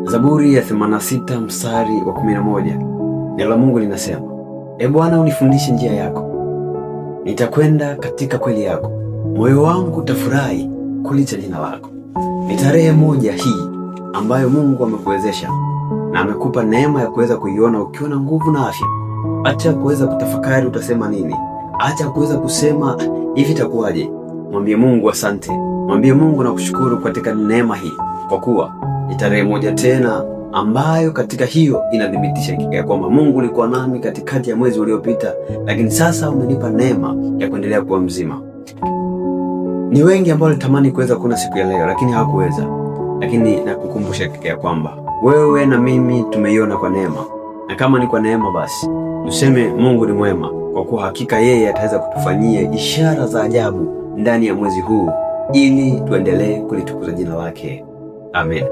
Zaburi ya 86 mstari wa 11. Neno la Mungu linasema, E Bwana, unifundishe njia yako, nitakwenda katika kweli yako. Moyo wangu utafurahi kulicha jina lako. Ni tarehe moja hii ambayo Mungu amekuwezesha na amekupa neema ya kuweza kuiona ukiwa na nguvu na afya. Acha kuweza kutafakari utasema nini. Acha kuweza kusema hivi itakuwaje. Mwambie Mungu asante. Mwambie Mungu na kushukuru katika neema hii, kwa kuwa ni tarehe moja tena ambayo katika hiyo inadhibitisha ya kwamba Mungu ulikuwa nami katikati ya mwezi uliopita, lakini sasa umenipa neema ya kuendelea kuwa mzima. Ni wengi ambao walitamani kuweza kuona siku ya leo lakini hawakuweza. Lakini nakukumbusha ya kwamba wewe na mimi tumeiona kwa neema, na kama ni kwa neema basi tuseme Mungu ni mwema, kwa kuwa hakika yeye ataweza kutufanyia ishara za ajabu ndani ya mwezi huu ili tuendelee kulitukuza jina lake. Amen.